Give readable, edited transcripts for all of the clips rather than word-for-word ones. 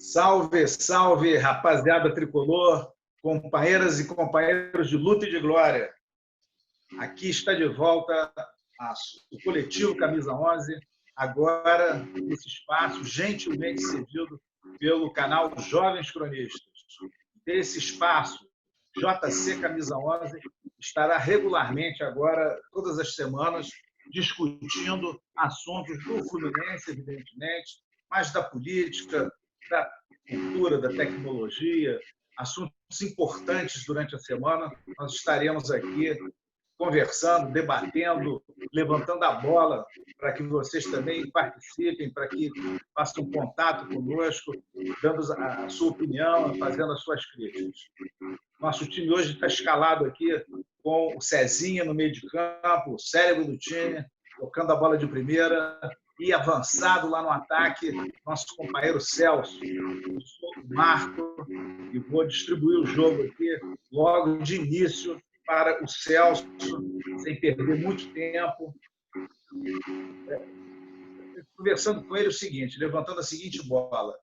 Salve, salve, rapaziada tricolor, companheiras e companheiros de luta e de glória. Aqui está de volta o coletivo Camisa 11, agora nesse espaço gentilmente cedido pelo canal Jovens Cronistas. Esse espaço, JC Camisa 11, estará regularmente agora, todas as semanas, discutindo assuntos do Fluminense, evidentemente, mas da política, da cultura, da tecnologia, assuntos importantes durante a semana. Nós estaremos aqui conversando, debatendo, levantando a bola para que vocês também participem, para que façam contato conosco, dando a sua opinião, fazendo as suas críticas. Nosso time hoje está escalado aqui com o Cezinha no meio de campo, o cérebro do time, tocando a bola de primeira, e avançado lá no ataque, nosso companheiro Celso. Eu sou o Marco e vou distribuir o jogo aqui logo de início para o Celso, sem perder muito tempo. Conversando com ele o seguinte, levantando a seguinte bola.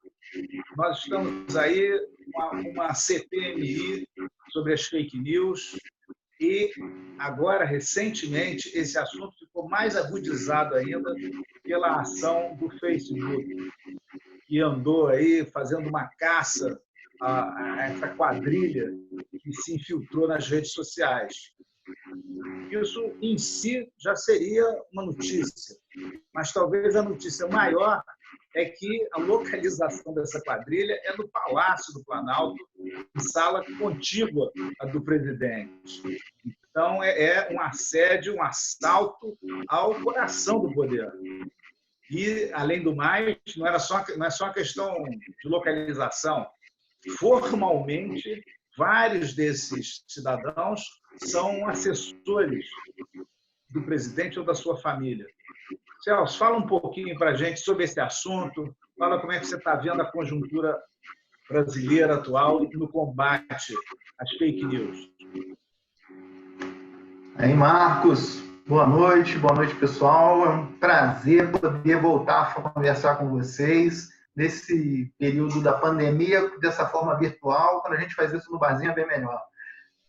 Nós estamos aí com uma CPMI sobre as fake news e agora, recentemente, esse assunto ficou mais agudizado ainda pela ação do Facebook, que andou aí fazendo uma caça a essa quadrilha que se infiltrou nas redes sociais. Isso, em si, já seria uma notícia, mas talvez a notícia maior é que a localização dessa quadrilha é no Palácio do Planalto, em sala contígua à do presidente. Então, é um assédio, um assalto ao coração do poder. E, além do mais, não é só uma questão de localização. Formalmente, vários desses cidadãos são assessores do presidente ou da sua família. Celso, fala um pouquinho para a gente sobre esse assunto, fala como é que você está vendo a conjuntura brasileira atual no combate às fake news. Aí, Marcos, boa noite pessoal. É um prazer poder voltar a conversar com vocês nesse período da pandemia, dessa forma virtual. Quando a gente faz isso no barzinho é bem melhor.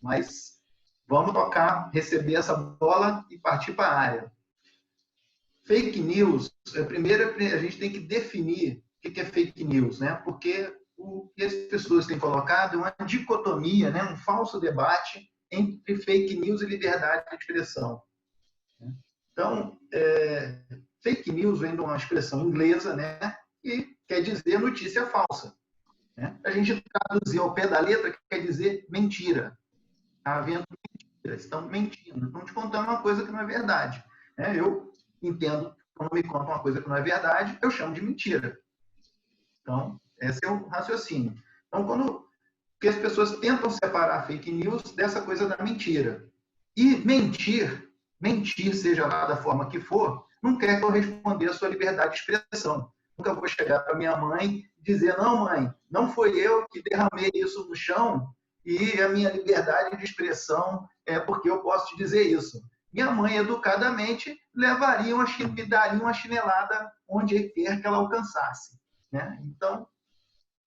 Mas vamos tocar, receber essa bola e partir para a área. Fake news, primeiro a gente tem que definir o que é fake news, né? Porque o que as pessoas têm colocado é uma dicotomia, né? Um falso debate entre fake news e liberdade de expressão. Então, fake news vem de uma expressão inglesa, né? Que quer dizer notícia falsa. Né? A gente traduzir ao pé da letra quer dizer mentira. Está havendo mentira, estão mentindo, estão te contando uma coisa que não é verdade. Eu entendo, quando me contam uma coisa que não é verdade, eu chamo de mentira. Então, esse é o raciocínio. Então, porque as pessoas tentam separar fake news dessa coisa da mentira. E mentir, seja lá da forma que for, não quer corresponder à sua liberdade de expressão. Nunca vou chegar para minha mãe e dizer, não, mãe, não foi eu que derramei isso no chão e a minha liberdade de expressão é porque eu posso te dizer isso. Minha mãe, educadamente, me daria uma chinelada onde quer que ela alcançasse. Né? Então,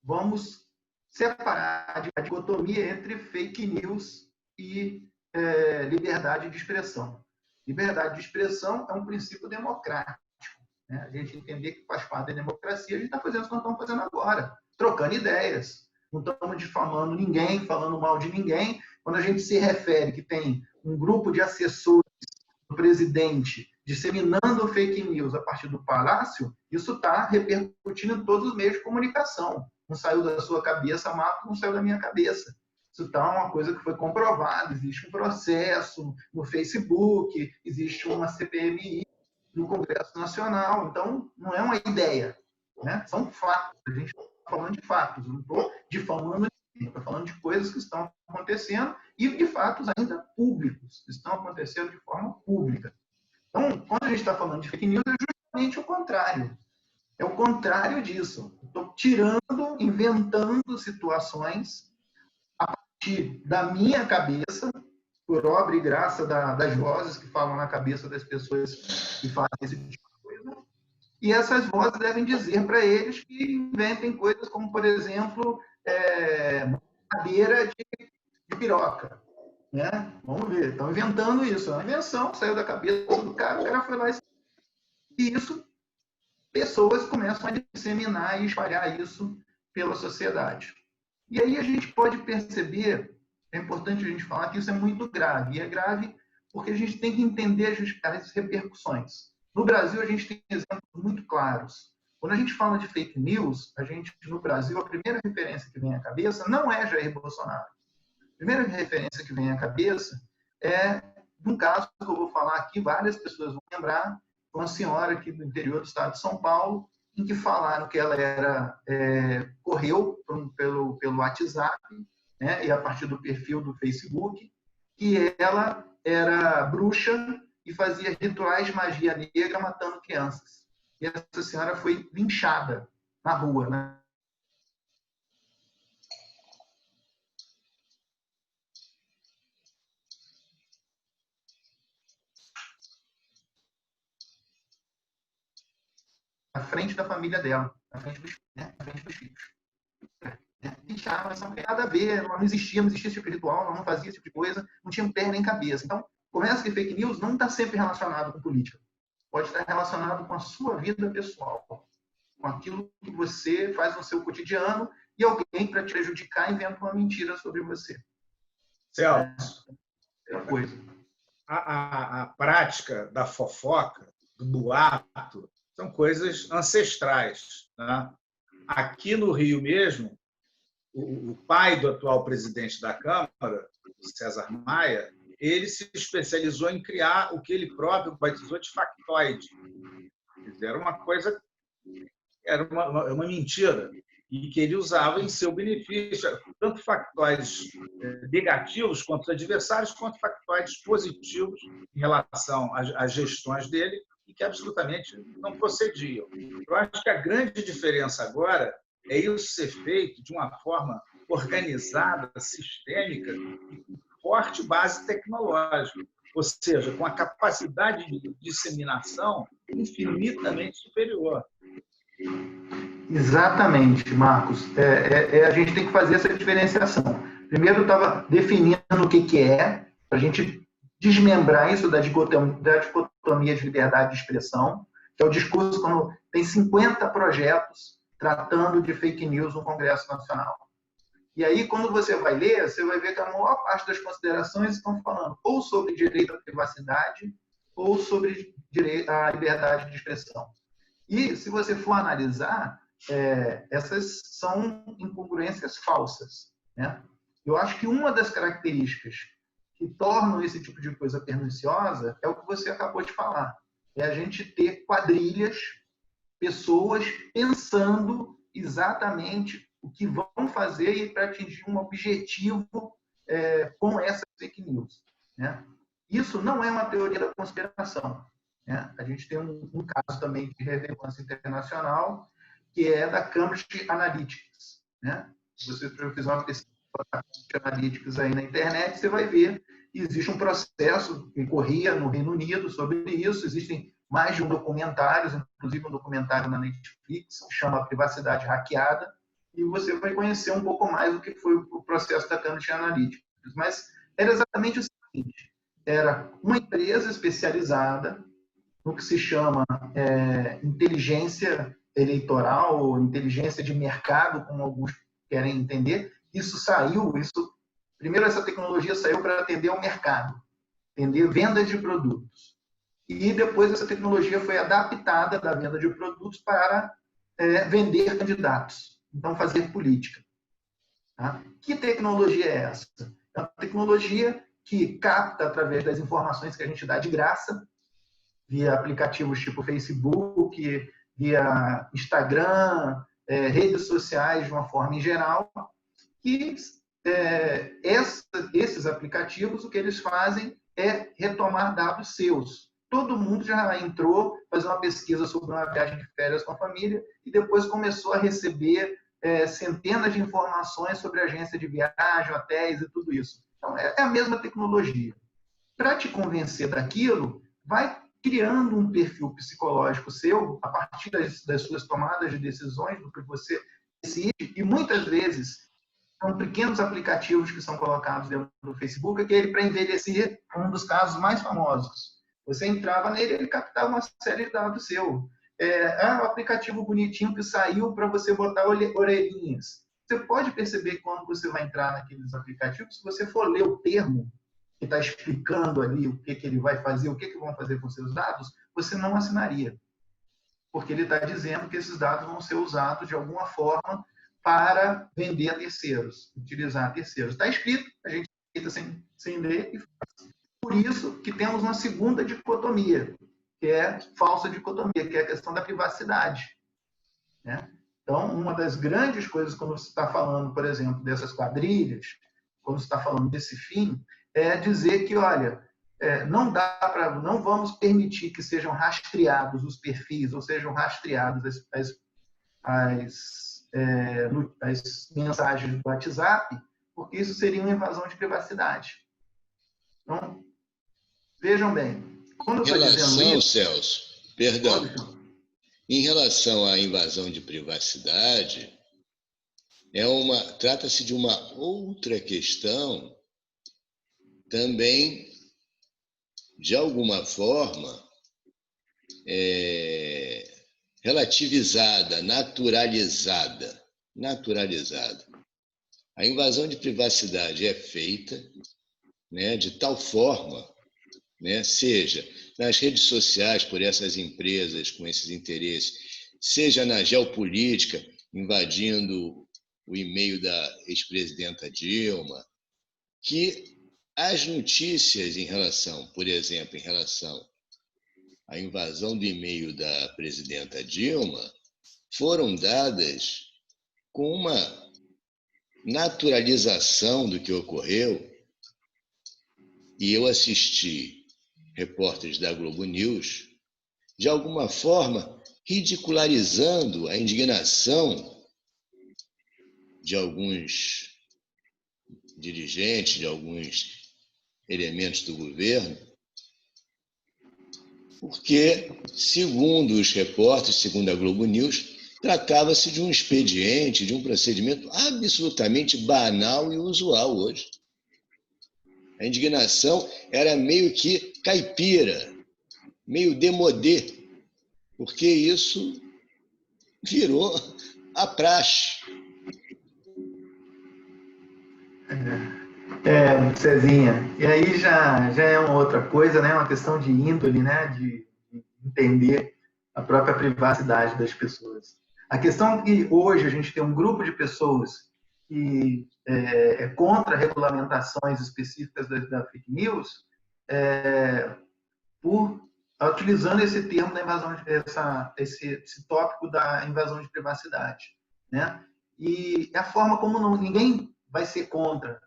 vamos separar a dicotomia entre fake news e liberdade de expressão. Liberdade de expressão é um princípio democrático. Né? A gente entender que faz parte da democracia, a gente está fazendo o que nós estamos fazendo agora, trocando ideias. Não estamos difamando ninguém, falando mal de ninguém. Quando a gente se refere que tem um grupo de assessores do presidente disseminando fake news a partir do Palácio, isso está repercutindo em todos os meios de comunicação. Não saiu da sua cabeça, Marco, não saiu da minha cabeça. Isso está uma coisa que foi comprovada. Existe um processo no Facebook, existe uma CPMI no Congresso Nacional. Então, não é uma ideia. Né? São fatos. A gente está falando de fatos. Eu não estou difamando ninguém. Estou falando de coisas que estão acontecendo e de fatos ainda públicos, que estão acontecendo de forma pública. Então, quando a gente está falando de fake news, é justamente o contrário. É o contrário disso. Estou inventando situações a partir da minha cabeça, por obra e graça das vozes que falam na cabeça das pessoas que fazem esse tipo de coisa, E essas vozes devem dizer para eles que inventem coisas como, por exemplo, madeira de piroca. Né? Vamos ver, estão inventando isso. É uma invenção, saiu da cabeça do cara, o cara foi lá e isso, pessoas começam a disseminar e espalhar isso pela sociedade. E aí a gente pode perceber, é importante a gente falar que isso é muito grave. E é grave porque a gente tem que entender as repercussões. No Brasil, a gente tem exemplos muito claros. Quando a gente fala de fake news, no Brasil, a primeira referência que vem à cabeça não é Jair Bolsonaro. A primeira referência que vem à cabeça é de um caso que eu vou falar aqui, várias pessoas vão lembrar, uma senhora aqui do interior do estado de São Paulo, em que falaram que ela correu pelo WhatsApp, né, e a partir do perfil do Facebook, que ela era bruxa e fazia rituais de magia negra matando crianças. E essa senhora foi linchada na rua, né? Na frente da família dela, na frente dos filhos. Lincharam, isso não tem nada a ver, não existia esse tipo de ritual, não fazia esse tipo de coisa, não tinha pé nem cabeça. Então, começa que fake news não está sempre relacionado com política. Pode estar relacionado com a sua vida pessoal, com aquilo que você faz no seu cotidiano e alguém, para te prejudicar, inventa uma mentira sobre você. Celso, é a coisa. A prática da fofoca, do boato, são coisas ancestrais. Né? Aqui no Rio mesmo, o pai do atual presidente da Câmara, César Maia, ele se especializou em criar o que ele próprio batizou de factoide. Era uma coisa, era uma mentira, e que ele usava em seu benefício, tanto factoides negativos contra os adversários, quanto factoides positivos em relação às gestões dele, e que absolutamente não procediam. Eu acho que a grande diferença agora é isso ser feito de uma forma organizada, sistêmica e com forte base tecnológica, ou seja, com a capacidade de disseminação infinitamente superior. Exatamente, Marcos. A gente tem que fazer essa diferenciação. Primeiro, eu estava definindo o que é, para a gente desmembrar isso da dicotomia de liberdade de expressão, que é o discurso quando tem 50 projetos tratando de fake news no Congresso Nacional. E aí, quando você vai ler, você vai ver que a maior parte das considerações estão falando ou sobre direito à privacidade ou sobre a liberdade de expressão. E, se você for analisar, essas são incongruências falsas. Né? Eu acho que uma das características que tornam esse tipo de coisa perniciosa é o que você acabou de falar. É a gente ter quadrilhas, pessoas pensando exatamente o que vão fazer para atingir um objetivo com essas fake news. Né? Isso não é uma teoria da conspiração. Né? A gente tem um caso também de relevância internacional, que é da Cambridge Analytica. Né? Se você fizer uma pesquisa da Cambridge Analytica aí na internet, você vai ver que existe um processo que corria no Reino Unido sobre isso. Existem mais de um documentário, inclusive um documentário na Netflix, que chama Privacidade Hackeada, e você vai conhecer um pouco mais do que foi o processo da Cambridge Analytica. Mas era exatamente o seguinte: era uma empresa especializada no que se chama inteligência eleitoral ou inteligência de mercado, como alguns querem entender. Primeiro, essa tecnologia saiu para atender o mercado, atender venda de produtos. E depois essa tecnologia foi adaptada da venda de produtos para vender candidatos, então fazer política. Tá? Que tecnologia é essa? É uma tecnologia que capta através das informações que a gente dá de graça, via aplicativos tipo Facebook, via Instagram, redes sociais de uma forma em geral, que esses aplicativos, o que eles fazem é retomar dados seus. Todo mundo já entrou, fazer uma pesquisa sobre uma viagem de férias com a família e depois começou a receber centenas de informações sobre agência de viagem, hotéis e tudo isso. Então, é a mesma tecnologia. Para te convencer daquilo, vai criando um perfil psicológico seu a partir das suas tomadas de decisões, do que você decide, e muitas vezes são pequenos aplicativos que são colocados dentro do Facebook, que ele, para envelhecer, um dos casos mais famosos. Você entrava nele, ele captava uma série de dados seu. Um aplicativo bonitinho que saiu para você botar orelhinhas. Você pode perceber que quando você vai entrar naqueles aplicativos, se você for ler o termo que está explicando ali o que ele vai fazer, o que vão fazer com seus dados, você não assinaria. Porque ele está dizendo que esses dados vão ser usados de alguma forma para vender a terceiros, utilizar a terceiros. Está escrito, a gente aceita sem ler e faz. Por isso que temos uma segunda dicotomia, que é falsa dicotomia, que é a questão da privacidade. Né? Então, uma das grandes coisas quando você está falando, por exemplo, dessas quadrilhas, quando você está falando desse fim, é dizer que, olha, não vamos permitir que sejam rastreados os perfis, ou sejam rastreadas as mensagens do WhatsApp, porque isso seria uma invasão de privacidade. Então, vejam bem, quando eu estou dizendo isso... Celso, perdão, em relação à invasão de privacidade, trata-se de uma outra questão também, de alguma forma, relativizada, naturalizada. A invasão de privacidade é feita, né, de tal forma, né, seja nas redes sociais por essas empresas com esses interesses, seja na geopolítica, invadindo o e-mail da ex-presidenta Dilma, que as notícias por exemplo, em relação à invasão do e-mail da presidenta Dilma, foram dadas com uma naturalização do que ocorreu, e eu assisti repórteres da Globo News, de alguma forma ridicularizando a indignação de alguns dirigentes, de alguns elementos do governo, porque, segundo os repórteres, segundo a Globo News, tratava-se de um expediente, de um procedimento absolutamente banal e usual hoje. A indignação era meio que caipira, meio demodê, porque isso virou a praxe. Cezinha, e aí já é uma outra coisa, né? Uma questão de índole, né? De entender a própria privacidade das pessoas. A questão é que hoje a gente tem um grupo de pessoas que é contra regulamentações específicas da fake news, utilizando esse termo da invasão, esse tópico da invasão de privacidade, né? E a forma como ninguém vai ser contra,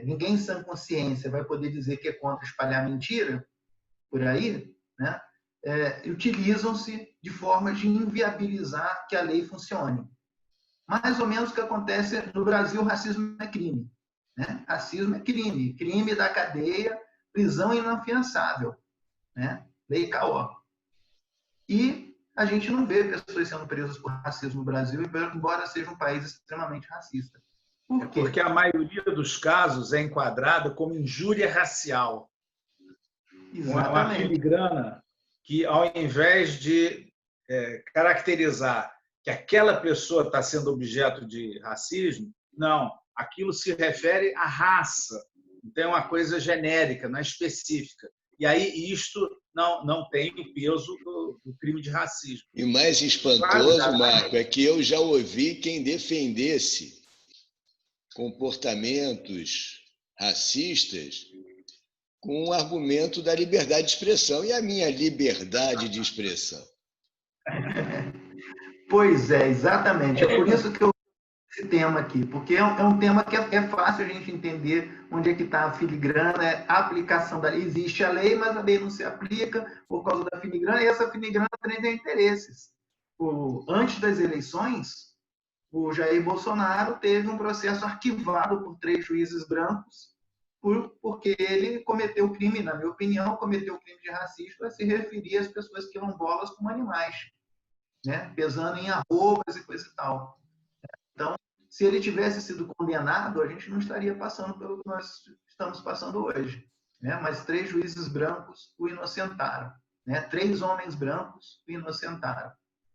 ninguém sem consciência vai poder dizer que é contra espalhar mentira por aí, né? Utilizam-se de forma de inviabilizar que a lei funcione. Mais ou menos o que acontece no Brasil, o racismo é crime. Né? Racismo é crime da cadeia, prisão inafiançável. Né? Lei CAO. E a gente não vê pessoas sendo presas por racismo no Brasil, embora seja um país extremamente racista. Por quê? Porque a maioria dos casos é enquadrada como injúria racial. Exatamente. Uma filigrana que, ao invés de caracterizar que aquela pessoa está sendo objeto de racismo, não, aquilo se refere à raça. Então, é uma coisa genérica, não é específica. E aí, isto não tem o peso do crime de racismo. E mais espantoso, Marco, é que eu já ouvi quem defendesse comportamentos racistas com o argumento da liberdade de expressão. E a minha liberdade de expressão? Pois é, exatamente. É por isso que eu esse tema aqui, porque é um tema que é fácil a gente entender onde é que está a filigrana, a aplicação da lei. Existe a lei, mas a lei não se aplica por causa da filigrana, e essa filigrana tem interesses. Antes das eleições, o Jair Bolsonaro teve um processo arquivado por 3 juízes brancos, porque ele cometeu crime, na minha opinião, cometeu crime de racismo a se referir às pessoas quilombolas como animais, né? Pesando em arrobas e coisa e tal. Então, se ele tivesse sido condenado, a gente não estaria passando pelo que nós estamos passando hoje, né? Mas 3 juízes brancos o inocentaram, né? 3 homens brancos o inocentaram.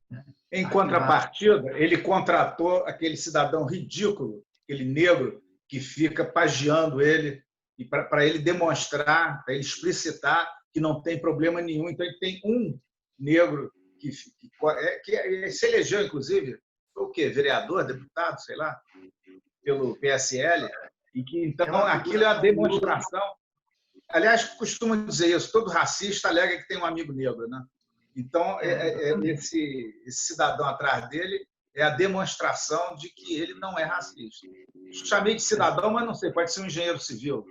Né? Em contrapartida, ele contratou aquele cidadão ridículo, aquele negro, que fica pagiando ele, e para ele demonstrar, para ele explicitar que não tem problema nenhum. Então, ele tem um negro que se elegeu, inclusive, foi o quê? Vereador, deputado, sei lá, pelo PSL, e que, então, aquilo é a demonstração. Aliás, costumo dizer isso, todo racista alega que tem um amigo negro, né? Então, esse cidadão atrás dele é a demonstração de que ele não é racista. Chamei de cidadão, mas não sei, pode ser um engenheiro civil.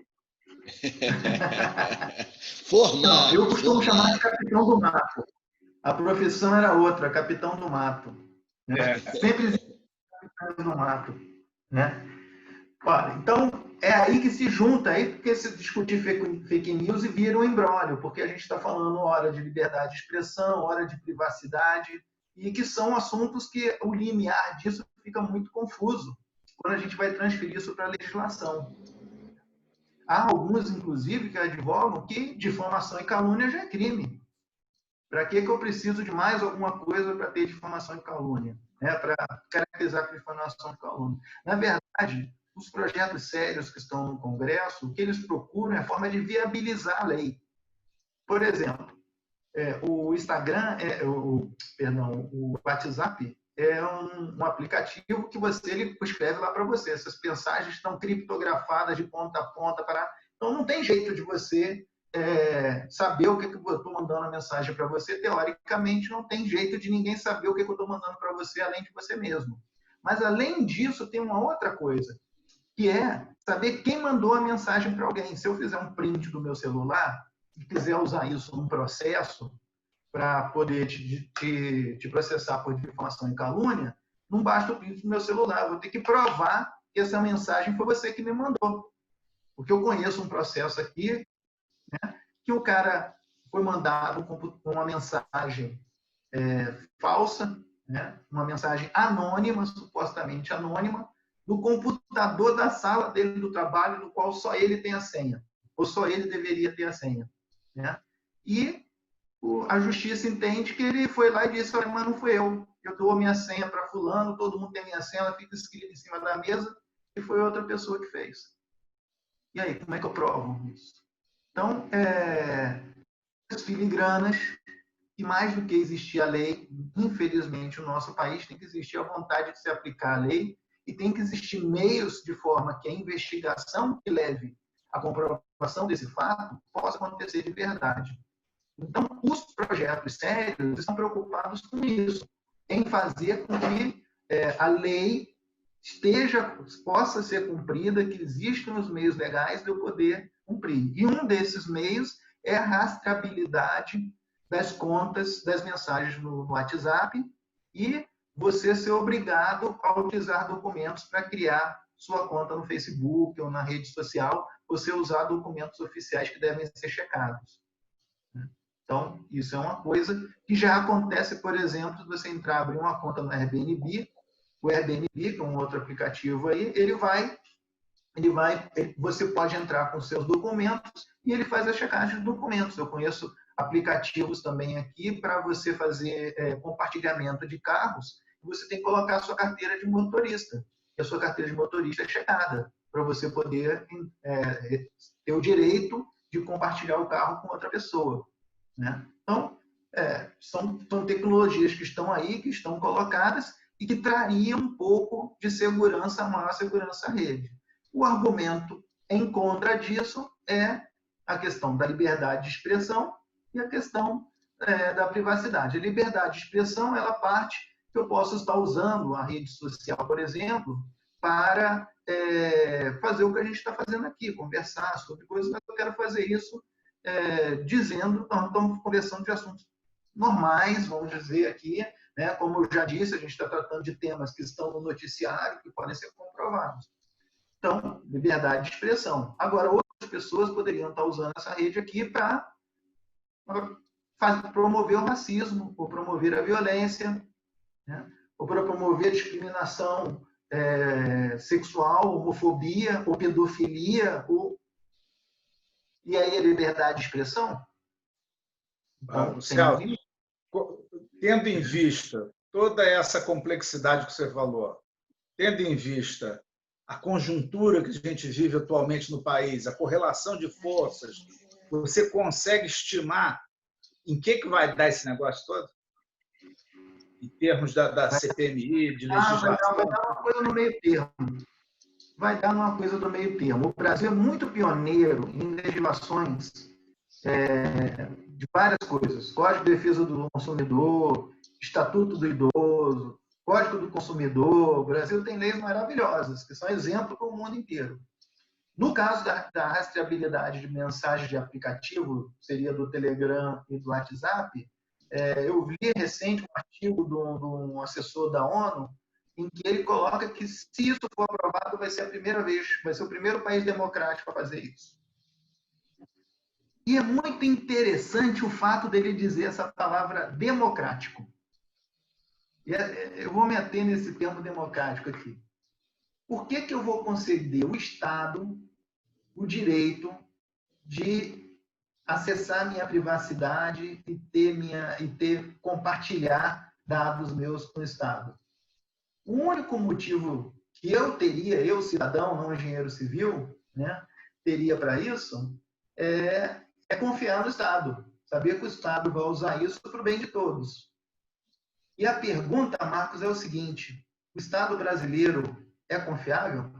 Não, eu costumo chamar de capitão do mato. A profissão era outra, capitão do mato. Né? Sempre existe capitão do mato. Né? Olha, então, é aí que se junta, aí porque se discutir fake news e vira um imbróglio, porque a gente está falando hora de liberdade de expressão, hora de privacidade, e que são assuntos que o limiar disso fica muito confuso quando a gente vai transferir isso para a legislação. Há alguns, inclusive, que advogam que difamação e calúnia já é crime. Para que eu preciso de mais alguma coisa para ter difamação e calúnia? Né? Para caracterizar com difamação e calúnia. Na verdade, os projetos sérios que estão no Congresso, o que eles procuram é a forma de viabilizar a lei. Por exemplo, o Instagram, o WhatsApp é um aplicativo que ele escreve lá para você. Essas mensagens estão criptografadas de ponta a ponta. Então, não tem jeito de você saber o que eu estou mandando a mensagem para você. Teoricamente, não tem jeito de ninguém saber o que eu estou mandando para você, além de você mesmo. Mas, além disso, tem uma outra coisa, que é saber quem mandou a mensagem para alguém. Se eu fizer um print do meu celular e quiser usar isso num processo para poder te processar por difamação e calúnia, não basta o print do meu celular. Eu vou ter que provar que essa mensagem foi você que me mandou. Porque eu conheço um processo aqui, né, que o cara foi mandado com uma mensagem falsa, né, uma mensagem anônima, supostamente anônima, no computador da sala dele do trabalho, no qual só ele tem a senha, ou só ele deveria ter a senha. Né? E a justiça entende que ele foi lá e disse, mas não fui eu dou minha senha para fulano, todo mundo tem minha senha, ela fica escrita em cima da mesa, e foi outra pessoa que fez. E aí, como é que eu provo isso? Então, as filigranas, e mais do que existir a lei, infelizmente, no nosso país tem que existir a vontade de se aplicar a lei, e tem que existir meios de forma que a investigação que leve à comprovação desse fato possa acontecer de verdade. Então, os projetos sérios estão preocupados com isso, em fazer com que a lei possa ser cumprida, que existam os meios legais de eu poder cumprir. E um desses meios é a rastreabilidade das contas, das mensagens no WhatsApp e você ser obrigado a utilizar documentos para criar sua conta no Facebook ou na rede social, você usar documentos oficiais que devem ser checados. Então, isso é uma coisa que já acontece, por exemplo, se você entrar, abrir uma conta no Airbnb, o Airbnb, que é um outro aplicativo aí, você pode entrar com seus documentos e ele faz a checagem de documentos. Eu conheço aplicativos também aqui para você fazer compartilhamento de carros, você tem que colocar a sua carteira de motorista. E a sua carteira de motorista é checada, para você poder ter o direito de compartilhar o carro com outra pessoa. Né? Então, são tecnologias que estão aí, que estão colocadas e que trariam um pouco de segurança, maior segurança à rede. O argumento em contra disso é a questão da liberdade de expressão e a questão da privacidade. A liberdade de expressão, ela parte que eu posso estar usando a rede social, por exemplo, para fazer o que a gente está fazendo aqui, conversar sobre coisas, mas eu quero fazer isso dizendo que nós estamos conversando de assuntos normais, vamos dizer aqui, né? Como eu já disse, a gente está tratando de temas que estão no noticiário, que podem ser comprovados. Então, liberdade de expressão. Agora, outros pessoas poderiam estar usando essa rede aqui para promover o racismo, ou promover a violência, né? Ou para promover a discriminação sexual, homofobia, ou pedofilia, e aí a liberdade de expressão? Então, Celso, tendo em vista toda essa complexidade que você falou, tendo em vista a conjuntura que a gente vive atualmente no país, a correlação de forças, você consegue estimar em que vai dar esse negócio todo? Em termos da CPMI, de legislação? Vai dar uma coisa no meio termo. Vai dar uma coisa do meio termo. O Brasil é muito pioneiro em legislações de várias coisas. Código de Defesa do Consumidor, Estatuto do Idoso, Código do Consumidor. O Brasil tem leis maravilhosas, que são exemplo para o mundo inteiro. No caso da rastreabilidade de mensagens de aplicativo, seria do Telegram e do WhatsApp, eu li recente um artigo de um assessor da ONU, em que ele coloca que, se isso for aprovado, vai ser a primeira vez, vai ser o primeiro país democrático a fazer isso. E é muito interessante o fato dele dizer essa palavra democrático. Eu vou me ater nesse termo democrático aqui. Por que eu vou conceder ao Estado o direito de acessar minha privacidade e compartilhar dados meus com o Estado? O único motivo que eu teria, eu cidadão, não engenheiro civil, né, teria para isso é confiar no Estado, saber que o Estado vai usar isso para o bem de todos. E a pergunta, Marcos, é o seguinte: o Estado brasileiro é confiável?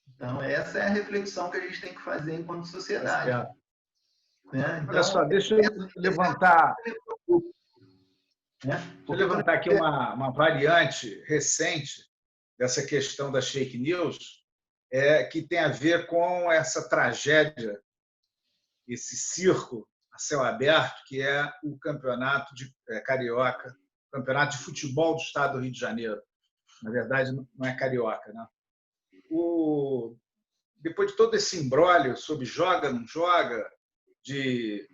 Então, essa é a reflexão que a gente tem que fazer enquanto sociedade. Né? Então, olha só, deixa eu levantar aqui uma variante recente dessa questão das fake news, que tem a ver com essa tragédia, esse circo a céu aberto, que é o campeonato carioca, o campeonato de futebol do estado do Rio de Janeiro. Na verdade, não é carioca, né? Depois de todo esse imbróglio sobre joga, não joga, de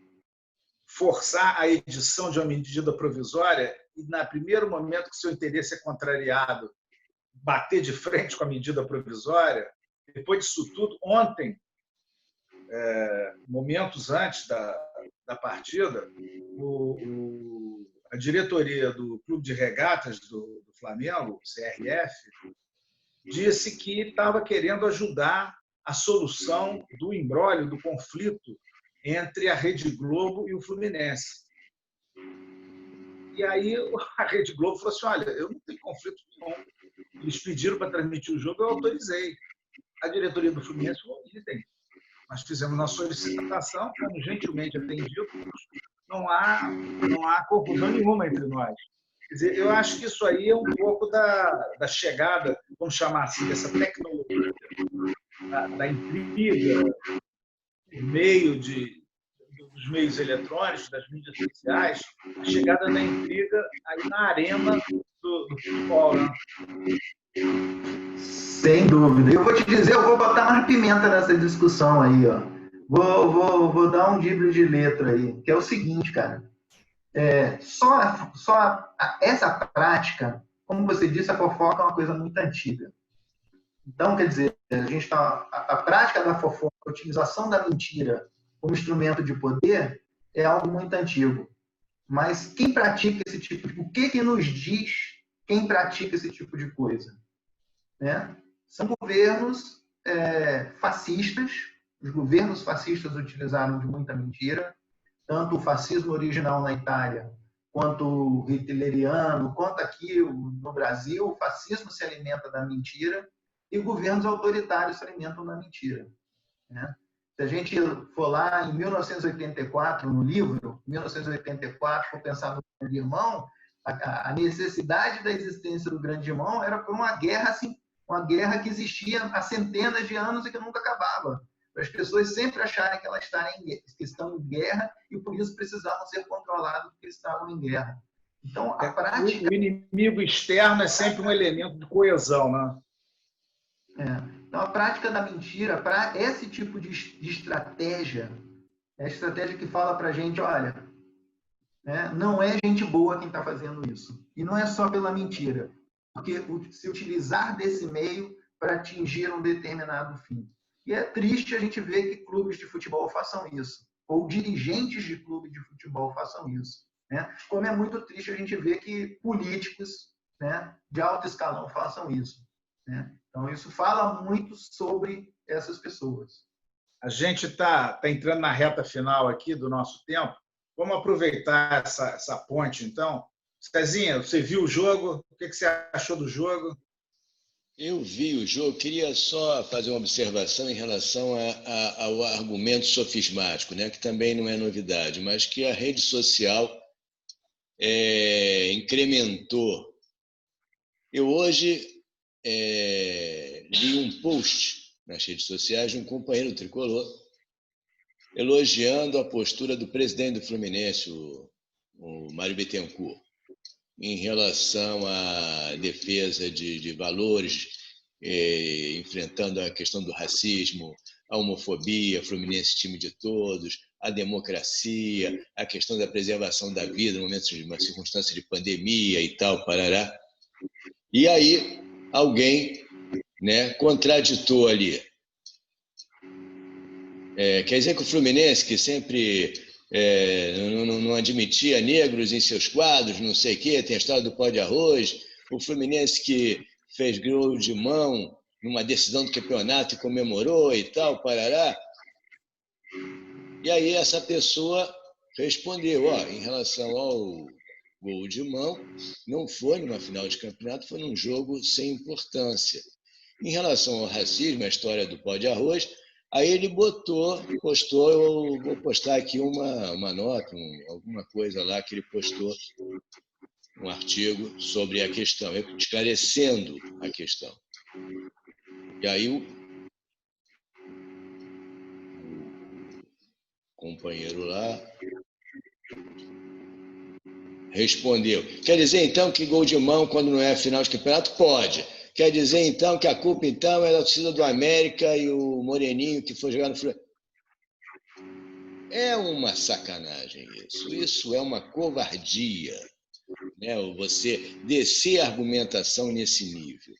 forçar a edição de uma medida provisória e, no primeiro momento que seu interesse é contrariado, bater de frente com a medida provisória, depois disso tudo, ontem, momentos antes da partida, a diretoria do Clube de Regatas do Flamengo, CRF, disse que estava querendo ajudar a solução do imbróglio, do conflito entre a Rede Globo e o Fluminense. E aí a Rede Globo falou assim: olha, eu não tenho conflito nenhum. Eles pediram para transmitir o jogo, eu autorizei. A diretoria do Fluminense falou: item. Nós fizemos uma solicitação, fomos gentilmente atendidos, não há confusão nenhuma entre nós. Quer dizer, eu acho que isso aí é um pouco da chegada, vamos chamar assim, dessa tecnologia, da intriga, por meio dos meios eletrônicos, das mídias sociais, a chegada da intriga aí na arena do futebol. Né? Sem dúvida. Eu vou te dizer, eu vou botar mais pimenta nessa discussão aí, ó. Vou dar um drible de letra aí, que é o seguinte, cara. Essa prática, como você disse, a fofoca é uma coisa muito antiga. Então, quer dizer, a prática da fofoca, a utilização da mentira como instrumento de poder é algo muito antigo. Mas quem pratica esse tipo de... O que nos diz quem pratica esse tipo de coisa? Né? São governos fascistas. Os governos fascistas utilizaram de muita mentira, tanto o fascismo original na Itália, quanto o hitleriano, quanto aqui no Brasil, o fascismo se alimenta da mentira e governos autoritários se alimentam da mentira. Né? Se a gente for lá em 1984, no livro, 1984, for pensar no Grande Irmão, a necessidade da existência do Grande Irmão era por uma guerra assim, uma guerra que existia há centenas de anos e que nunca acabava. Para as pessoas sempre acharem que elas estão em guerra e por isso precisavam ser controladas porque estavam em guerra. Então, a prática... O inimigo externo é sempre um elemento de coesão, né? Então, a prática da mentira, para esse tipo de estratégia, é a estratégia que fala para a gente, olha, né, não é gente boa quem está fazendo isso. E não é só pela mentira, porque se utilizar desse meio para atingir um determinado fim. E é triste a gente ver que clubes de futebol façam isso, ou dirigentes de clubes de futebol façam isso. Né? Como é muito triste a gente ver que políticos, né, de alto escalão façam isso. Né? Então, isso fala muito sobre essas pessoas. A gente está entrando na reta final aqui do nosso tempo. Vamos aproveitar essa ponte, então. Cezinha, você viu o jogo? O que você achou do jogo? Eu vi o jogo, queria só fazer uma observação em relação ao argumento sofismático, né, que também não é novidade, mas que a rede social incrementou. Eu hoje li um post nas redes sociais de um companheiro tricolor elogiando a postura do presidente do Fluminense, o Mário Bittencourt, em relação à defesa de valores, enfrentando a questão do racismo, a homofobia, Fluminense time de todos, a democracia, a questão da preservação da vida no momento de uma circunstância de pandemia e tal, parará. E aí alguém, né, contraditou ali. Quer dizer que o Fluminense, que sempre não admitia negros em seus quadros, não sei o quê, tem a história do pó de arroz, o Fluminense que fez gol de mão numa decisão do campeonato e comemorou e tal, parará. E aí essa pessoa respondeu, em relação ao gol de mão, não foi numa final de campeonato, foi num jogo sem importância. Em relação ao racismo, a história do pó de arroz, aí ele postou, eu vou postar aqui uma nota, alguma coisa lá que ele postou, um artigo sobre a questão, esclarecendo a questão. E aí o companheiro lá respondeu. Quer dizer, então, que gol de mão, quando não é final de campeonato, pode. Quer dizer, então, que a culpa, então, é da torcida do América e o Moreninho que foi jogar no Fluminense. É uma sacanagem isso. Isso é uma covardia, né? Você descer a argumentação nesse nível.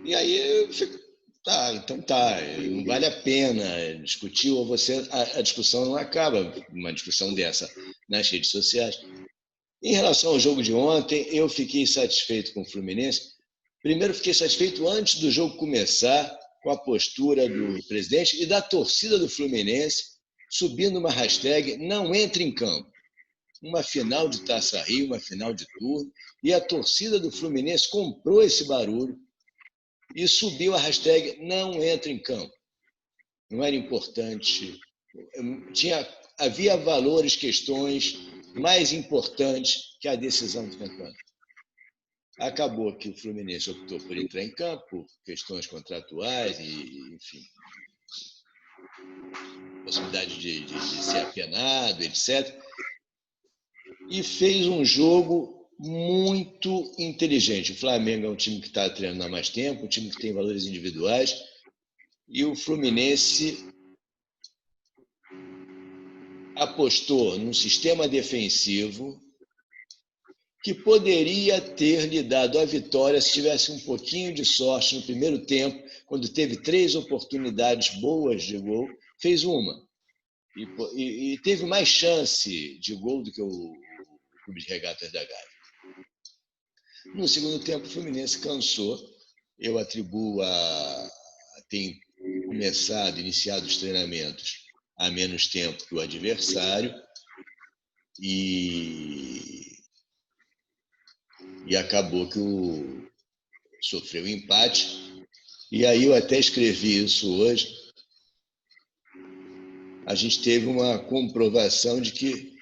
E aí eu fico, então não vale a pena discutir, ou a discussão não acaba, uma discussão dessa nas redes sociais. Em relação ao jogo de ontem, eu fiquei satisfeito com o Fluminense. Primeiro, fiquei satisfeito antes do jogo começar com a postura do presidente e da torcida do Fluminense, subindo uma hashtag não entre em campo. Uma final de Taça Rio, uma final de turno, e a torcida do Fluminense comprou esse barulho e subiu a hashtag não entre em campo. Não era importante. Havia valores, questões mais importantes que a decisão do campeonato. Acabou que o Fluminense optou por entrar em campo por questões contratuais e, enfim, possibilidade de ser apenado, etc. E fez um jogo muito inteligente. O Flamengo é um time que está treinando há mais tempo, um time que tem valores individuais, e o Fluminense apostou num sistema defensivo que poderia ter lhe dado a vitória se tivesse um pouquinho de sorte no primeiro tempo, quando teve 3 oportunidades boas de gol, fez uma. E teve mais chance de gol do que o Clube de Regatas da Gávea. No segundo tempo, o Fluminense cansou. Eu atribuo tem iniciado os treinamentos há menos tempo que o adversário e acabou que sofreu empate. E aí eu até escrevi isso hoje. A gente teve uma comprovação de que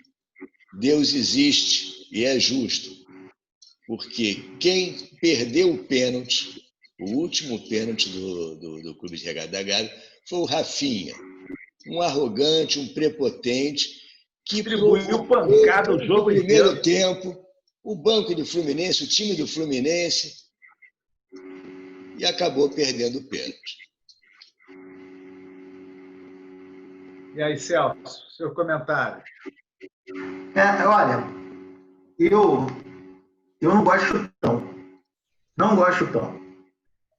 Deus existe e é justo, porque quem perdeu o pênalti, o último pênalti do Clube de Regatas da Gávea, foi o Rafinha, um arrogante, um prepotente, que distribuiu pancada o jogo no primeiro tempo, o banco do Fluminense, o time do Fluminense, e acabou perdendo o pênalti. E aí, Celso, seu comentário? Olha, eu não gosto de chutão. Não gosto de chutão.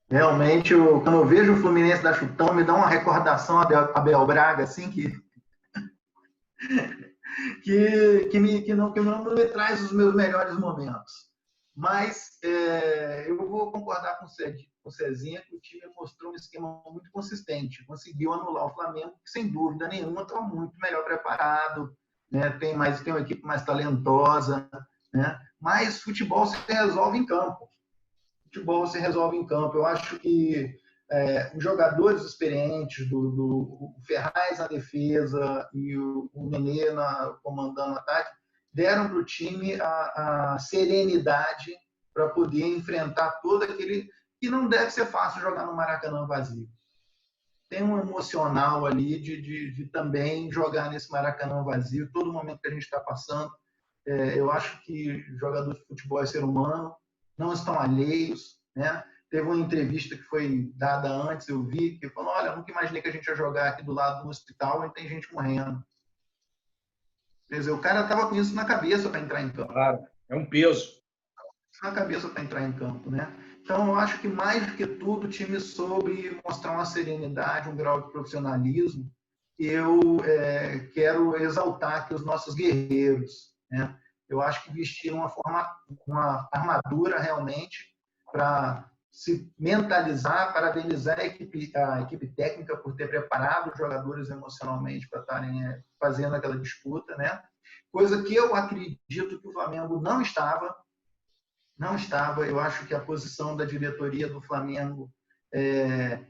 Realmente, quando eu vejo o Fluminense dar chutão, me dá uma recordação a Abel Braga, assim, que não me traz os meus melhores momentos. Mas eu vou concordar com o Cezinha que o time mostrou um esquema muito consistente. Conseguiu anular o Flamengo, que sem dúvida nenhuma está muito melhor preparado, né? Tem uma equipe mais talentosa, né? Mas futebol se resolve em campo. Futebol se resolve em campo. Eu acho que os jogadores experientes, o Ferraz na defesa e o Nenê comandando o ataque, deram para o time a serenidade para poder enfrentar todo aquele... que não deve ser fácil jogar no Maracanã vazio. Tem um emocional ali de também jogar nesse Maracanã vazio, todo momento que a gente está passando. Eu acho que jogador de futebol é ser humano, não estão alheios, né? Teve uma entrevista que foi dada antes, eu vi, que falou, olha, eu nunca imaginei que a gente ia jogar aqui do lado do hospital e tem gente morrendo. Quer dizer, o cara estava com isso na cabeça para entrar em campo. Claro, é um peso. Na cabeça para entrar em campo, né? Então, eu acho que mais do que tudo, o time soube mostrar uma serenidade, um grau de profissionalismo. Eu quero exaltar aqui os nossos guerreiros, né? Eu acho que vestiram uma armadura realmente para se mentalizar, parabenizar a equipe técnica por ter preparado os jogadores emocionalmente para estarem fazendo aquela disputa, né? Coisa que eu acredito que o Flamengo não estava. Eu acho que a posição da diretoria do Flamengo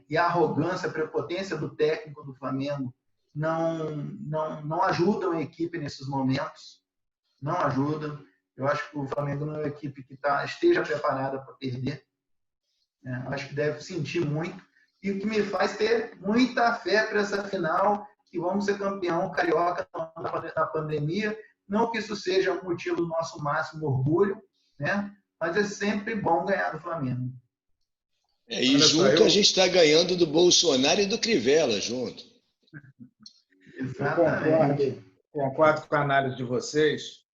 e a arrogância, a prepotência do técnico do Flamengo não ajudam a equipe nesses momentos. Não ajudam. Eu acho que o Flamengo não é uma equipe que esteja preparada para perder. Acho que deve sentir muito. E o que me faz ter muita fé para essa final, que vamos ser campeão carioca na pandemia. Não que isso seja um motivo do nosso máximo orgulho, né? Mas é sempre bom ganhar do Flamengo. E junto a gente está ganhando do Bolsonaro e do Crivella, junto. Exatamente. Concordo com a análise de vocês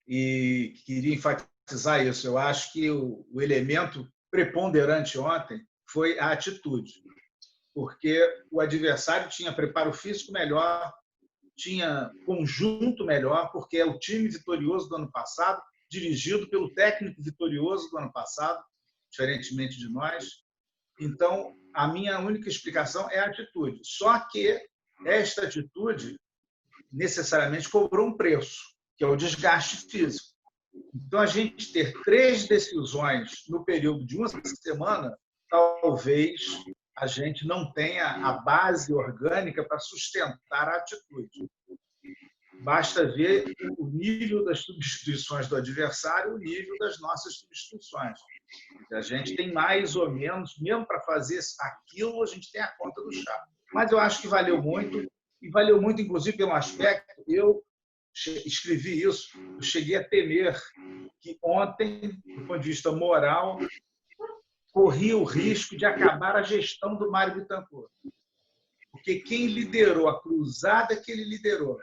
e queria enfatizar isso. Eu acho que o elemento preponderante ontem foi a atitude, porque o adversário tinha preparo físico melhor, tinha conjunto melhor, porque é o time vitorioso do ano passado, dirigido pelo técnico vitorioso do ano passado, diferentemente de nós. Então, a minha única explicação é a atitude. Só que esta atitude necessariamente cobrou um preço, que é o desgaste físico. Então, a gente ter 3 decisões no período de uma semana, talvez a gente não tenha a base orgânica para sustentar a atitude. Basta ver o nível das substituições do adversário e o nível das nossas substituições. A gente tem mais ou menos, mesmo para fazer aquilo, a gente tem a conta do chá. Mas eu acho que valeu muito, e valeu muito, inclusive, pelo aspecto, eu escrevi isso, eu cheguei a temer que ontem, do ponto de vista moral, corria o risco de acabar a gestão do Mário Bittencourt. Porque quem liderou a cruzada que ele liderou,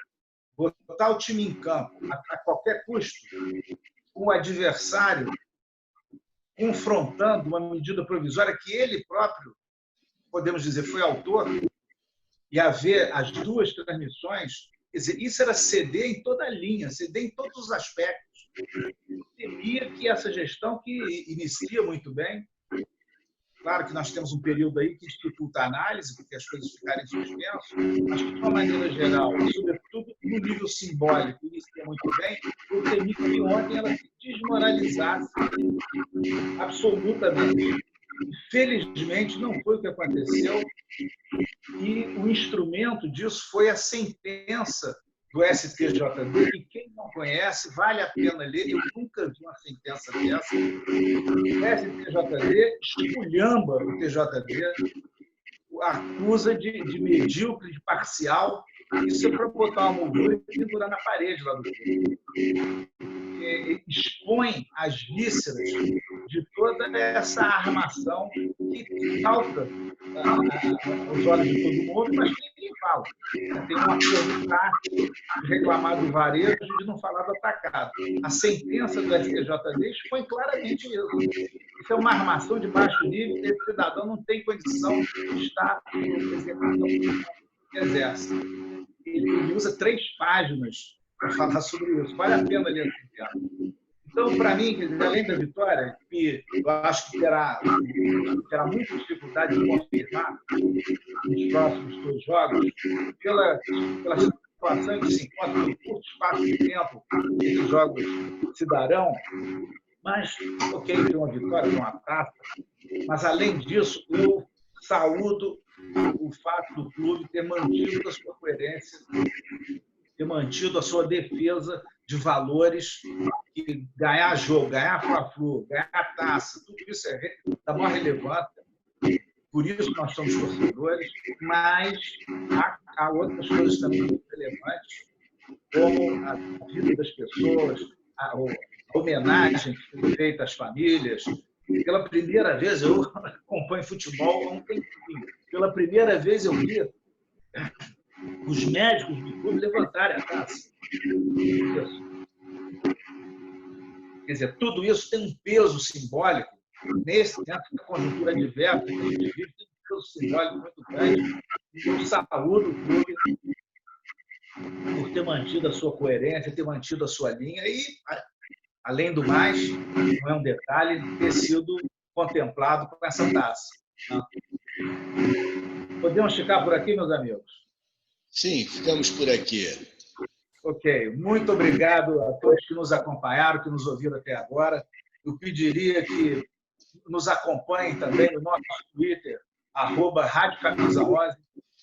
botar o time em campo a qualquer custo, com o adversário confrontando uma medida provisória que ele próprio, podemos dizer, foi autor, e haver as 2 transmissões, quer dizer, isso era ceder em toda a linha, ceder em todos os aspectos. Eu temia que essa gestão, que inicia muito bem, claro que nós temos um período aí que dificulta a análise, porque as coisas ficarem suspensas, mas, de uma maneira geral, sobretudo no nível simbólico, inicia muito bem, eu temi que ontem ela se desmoralizasse absolutamente. Felizmente, não foi o que aconteceu, e o instrumento disso foi a sentença do STJD, e quem não conhece, vale a pena ler. Eu nunca vi uma sentença dessa. O STJD esculhamba o TJD, acusa de medíocre, de parcial. Isso é para botar uma moldura e pendurar na parede lá do clube. Expõe as vísceras de toda essa armação que salta aos olhos de todo mundo, mas que ninguém fala. Tem um acordo tático de reclamar do varejo e de não falar do atacado. A sentença do STJD expõe claramente isso. Isso é uma armação de baixo nível e esse cidadão não tem condição de estar executando o que exerce. Ele usa 3 páginas para falar sobre isso. Vale a pena ler esse tema. Então, para mim, além da vitória, que eu acho que terá muita dificuldade de confirmar nos próximos 2 jogos, pela situação em que se encontra, no curto espaço de tempo que esses jogos se darão, mas, ok, foi uma vitória, foi uma taça, mas, além disso, eu saúdo o fato do clube ter mantido a sua coerência, ter mantido a sua defesa de valores, que ganhar jogo, ganhar Fla-Flu, ganhar taça, tudo isso é da maior relevância. Por isso nós somos torcedores, mas há outras coisas também muito relevantes, como a vida das pessoas, a homenagem que foi feita às famílias. Pela primeira vez, eu acompanho futebol há um tempinho. Pela primeira vez eu vi os médicos do clube levantarem a taça. Isso. Quer dizer, tudo isso tem um peso simbólico. Nesse tempo da conjuntura adversa que a gente vive, tem um peso simbólico muito grande. Eu saúdo o clube por ter mantido a sua coerência, ter mantido a sua linha e, além do mais, não é um detalhe, ter sido contemplado com essa taça. Podemos ficar por aqui, meus amigos? Sim, ficamos por aqui. Ok. Muito obrigado a todos que nos acompanharam, que nos ouviram até agora. Eu pediria que nos acompanhem também no nosso Twitter, @Rádio Camisa 11.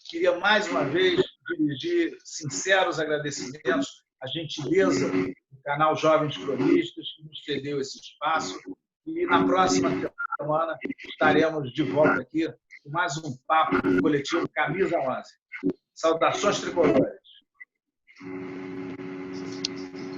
Queria, mais uma vez, dirigir sinceros agradecimentos à gentileza do canal Jovens Cronistas, que nos cedeu esse espaço. E na próxima semana estaremos de volta aqui com mais um papo coletivo Camisa 11. Saudações tricolores.